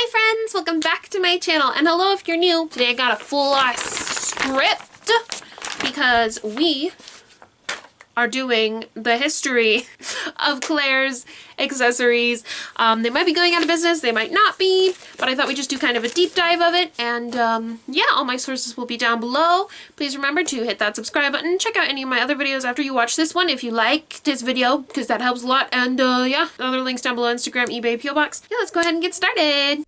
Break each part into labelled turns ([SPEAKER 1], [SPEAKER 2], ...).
[SPEAKER 1] Hi friends, welcome back to my channel, and hello if you're new. Today I got a full-ass script because we are doing the history of Claire's accessories. They might be going out of business, they might not be, but I thought we'd just do kind of a deep dive of it, and yeah, all my sources will be down below. Please remember to hit that subscribe button, check out any of my other videos after you watch this one if you like this video, because that helps a lot, and yeah, other links down below, Instagram, eBay, PO Box. Yeah, let's go ahead and get started.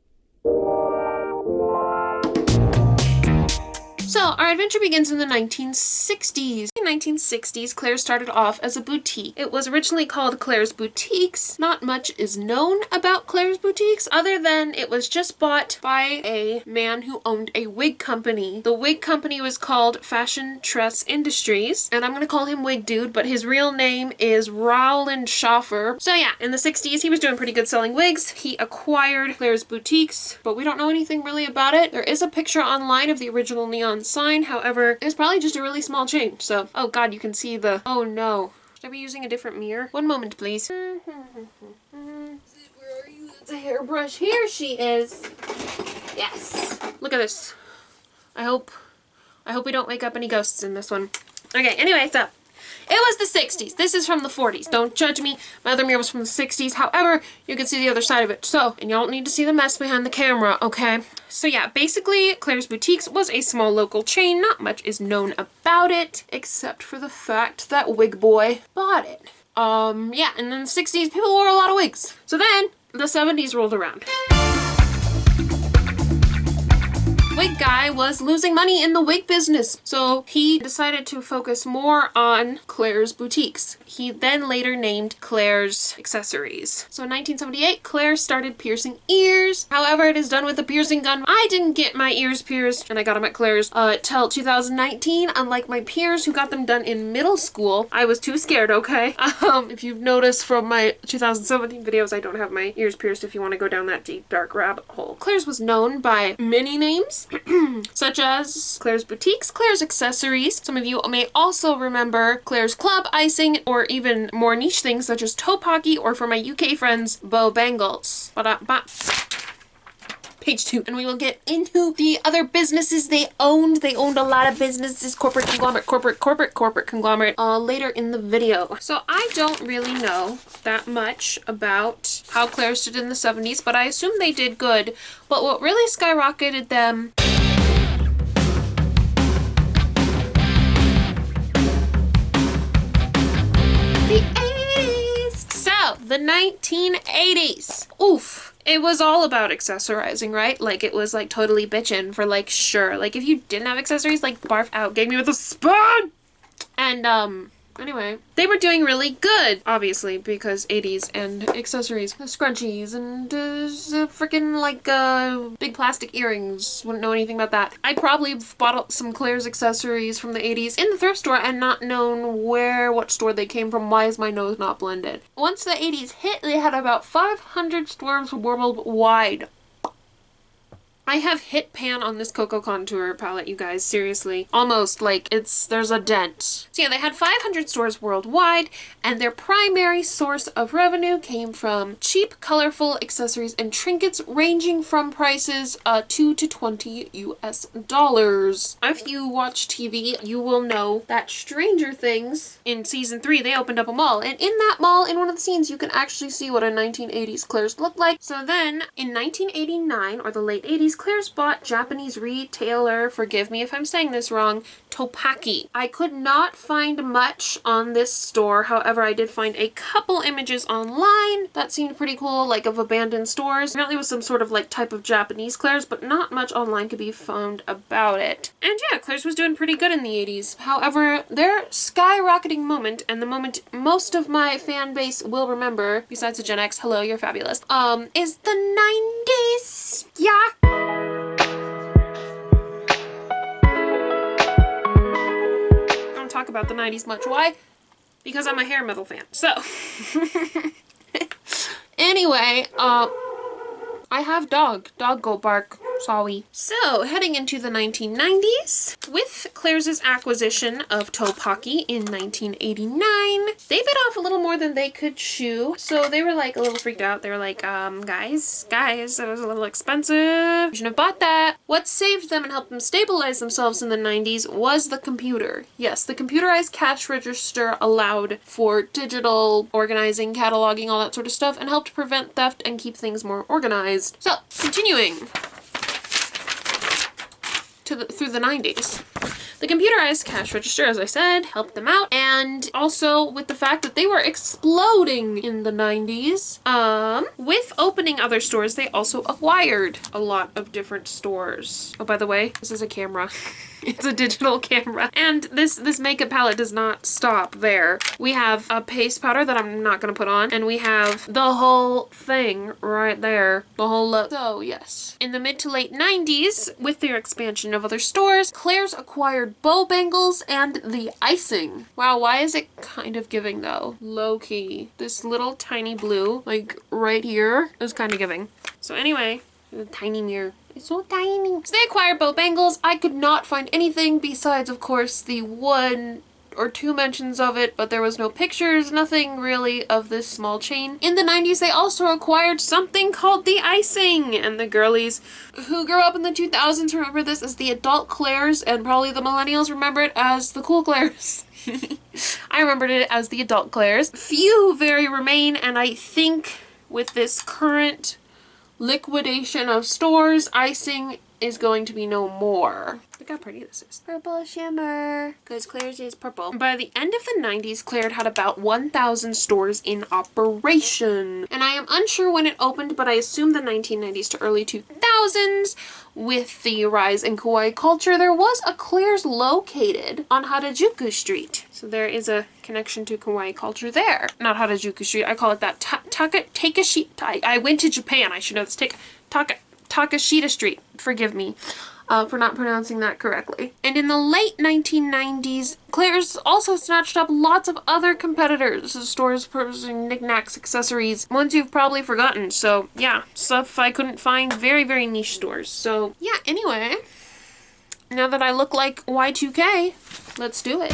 [SPEAKER 1] So, our adventure begins in the 1960s. In the 1960s, Claire started off as a boutique. It was originally called Claire's Boutiques. Not much is known about Claire's Boutiques, other than it was just bought by a man who owned a wig company. The wig company was called Fashion Tress Industries, and I'm gonna call him Wig Dude, but his real name is Rowland Schaffer. So yeah, in the 60s, he was doing pretty good selling wigs. He acquired Claire's Boutiques, but we don't know anything really about it. There is a picture online of the original neon sign, however, it's probably just a really small change. So, oh god, you can see the, oh no. Should I be using a different mirror? One moment, please. Where are you? It's a hairbrush. Here she is. Yes. Look at this. I hope we don't wake up any ghosts in this one. Okay, anyway, so it was the 60s. This is from the 40s. Don't judge me. My other mirror was from the 60s. However, you can see the other side of it. So, and you don't need to see the mess behind the camera, okay? So yeah, basically, Claire's Boutiques was a small local chain. Not much is known about it, except for the fact that Wig Boy bought it. Yeah, and in the 60s, people wore a lot of wigs. So then, the 70s rolled around. Wig guy was losing money in the wig business, so he decided to focus more on Claire's Boutiques. He then later named Claire's Accessories. So in 1978, Claire started piercing ears. However, it is done with a piercing gun. I didn't get my ears pierced, and I got them at Claire's till 2019, unlike my peers who got them done in middle school. I was too scared, okay? If you've noticed from my 2017 videos, I don't have my ears pierced if you want to go down that deep, dark rabbit hole. Claire's was known by many names, such as Claire's Boutiques, Claire's Accessories. Some of you may also remember Claire's Club Icing, or even more niche things such as Toe Pocky, or for my UK friends, Bow Bangles. Page 2. And we will get into the other businesses they owned. They owned a lot of businesses, corporate conglomerate, later in the video. So I don't really know that much about how Claire stood in the 70s, but I assume they did good. But what really skyrocketed them the 1980s. Oof. It was all about accessorizing, right? Like, it was, like, totally bitchin' for, like, sure. Like, if you didn't have accessories, like, barf out, gave me with a spoon! And, anyway, they were doing really good, obviously, because 80s and accessories. Scrunchies and, freaking, like, big plastic earrings. Wouldn't know anything about that. I probably bought some Claire's accessories from the 80s in the thrift store and not known what store they came from. Why is my nose not blended? Once the 80s hit, they had about 500 stores worldwide. I have hit pan on this Cocoa Contour palette, you guys, seriously. Almost, like, there's a dent. So yeah, they had 500 stores worldwide, and their primary source of revenue came from cheap, colorful accessories and trinkets ranging from prices $2 to $20 US. If you watch TV, you will know that Stranger Things, in season 3, they opened up a mall, and in that mall, in one of the scenes, you can actually see what a 1980s Claire's looked like. So then, in 1989, or the late 80s, Claire's bought Japanese retailer, forgive me if I'm saying this wrong, Topaki. I could not find much on this store, however I did find a couple images online that seemed pretty cool, like of abandoned stores. Apparently it was some sort of like type of Japanese Claire's, but not much online could be found about it. And yeah, Claire's was doing pretty good in the 80s. However, their skyrocketing moment, and the moment most of my fan base will remember, besides the Gen X, hello, you're fabulous, is the 90s. Yeah. Talk about the 90s much. Why? Because I'm a hair metal fan. So anyway, I have dog go bark Sorry. So, heading into the 1990s, with Claire's acquisition of Topaki in 1989, they bit off a little more than they could chew. So they were like a little freaked out. They were like, guys, that was a little expensive. You shouldn't have bought that. What saved them and helped them stabilize themselves in the 90s was the computer. Yes, the computerized cash register allowed for digital organizing, cataloging, all that sort of stuff, and helped prevent theft and keep things more organized. So, continuing through the 90s. The computerized cash register, as I said, helped them out, and also with the fact that they were exploding in the 90s. With opening other stores, they also acquired a lot of different stores. Oh, by the way, this is a camera. It's a digital camera. And this makeup palette does not stop there. We have a paste powder that I'm not gonna put on, and we have the whole thing right there. The whole look. So, yes. In the mid to late 90s, with their expansion of other stores, Claire's acquired bow bangles and the icing. Wow, why is it kind of giving though? Low-key. This little tiny blue, like right here, is kind of giving. So anyway, the tiny mirror. It's so tiny. So they acquired bow bangles. I could not find anything besides, of course, the one or two mentions of it, but there was no pictures, nothing really of this small chain. In the 90s, they also acquired something called the icing, and the girlies who grew up in the 2000s remember this as the adult Claire's, and probably the millennials remember it as the cool Claire's. I remembered it as the adult Claire's. Few very remain, and I think with this current liquidation of stores, icing is going to be no more. Look how pretty this is. Purple shimmer. Because Claire's is purple. By the end of the 90s, Claire had about 1,000 stores in operation. And I am unsure when it opened, but I assume the 1990s to early 2000s. With the rise in kawaii culture, there was a Claire's located on Harajuku Street. So there is a connection to kawaii culture there. Not Harajuku Street, I call it that. Takashita. I went to Japan, I should know this. Takashita Street. Forgive me for not pronouncing that correctly. And in the late 1990s, Claire's also snatched up lots of other competitors, stores purchasing knickknacks, accessories, ones you've probably forgotten. So yeah, stuff I couldn't find, very, very niche stores. So yeah, anyway, now that I look like Y2K, let's do it.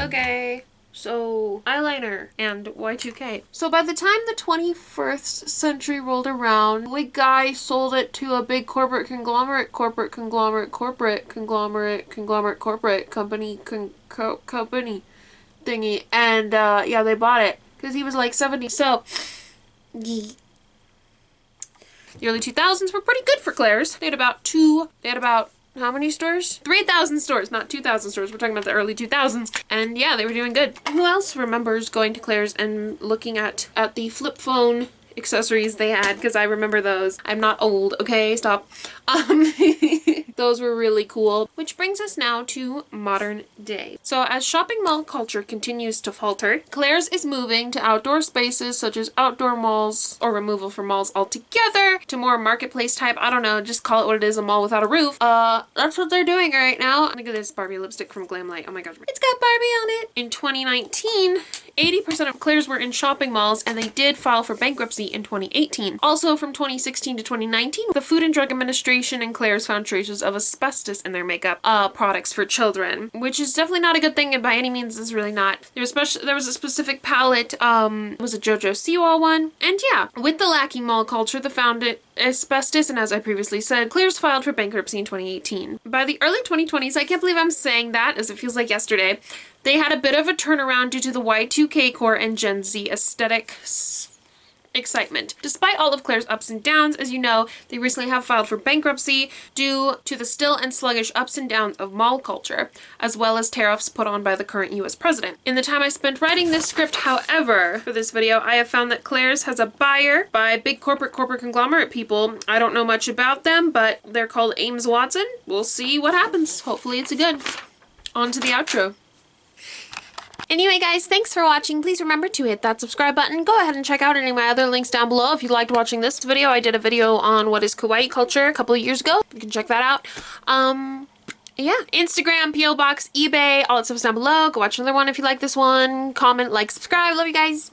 [SPEAKER 1] Okay. So, eyeliner and Y2K. So by the time the 21st century rolled around, a guy sold it to a big corporate conglomerate company thingy. And yeah, they bought it because he was like 70. So, the early 2000s were pretty good for Claire's. They had about how many stores? 3,000 stores, not 2,000 stores. We're talking about the early 2000s. And yeah, they were doing good. Who else remembers going to Claire's and looking at the flip phone accessories they had? Because I remember those. I'm not old, okay? Stop. Those were really cool. Which brings us now to modern day. So as shopping mall culture continues to falter, Claire's is moving to outdoor spaces such as outdoor malls or removal from malls altogether to more marketplace type. I don't know, just call it what it is, a mall without a roof. That's what they're doing right now. Look at this Barbie lipstick from Glamlight. Oh my gosh. It's got Barbie on it. In 2019, 80% of Claire's were in shopping malls, and they did file for bankruptcy in 2018. Also, from 2016 to 2019, the Food and Drug Administration and Claire's found traces of asbestos in their makeup products for children, which is definitely not a good thing, and by any means is really not. There was a specific palette, was a JoJo Siwa one, and yeah, with the lacking mall culture, they found it asbestos, and as I previously said, Claire's filed for bankruptcy in 2018. By the early 2020s, I can't believe I'm saying that, as it feels like yesterday, they had a bit of a turnaround due to the Y2K core and Gen Z aesthetic excitement. Despite all of Claire's ups and downs, as you know, they recently have filed for bankruptcy due to the still and sluggish ups and downs of mall culture, as well as tariffs put on by the current US president. In the time I spent writing this script, however, for this video, I have found that Claire's has a buyer by big corporate conglomerate people. I don't know much about them, but they're called Ames Watson. We'll see what happens. Hopefully it's a good. On to the outro. Anyway guys, thanks for watching. Please remember to hit that subscribe button. Go ahead and check out any of my other links down below if you liked watching this video. I did a video on what is kawaii culture a couple of years ago. You can check that out. Yeah, Instagram, PO Box, eBay, all that stuff's down below. Go watch another one if you like this one. Comment, like, subscribe. Love you guys.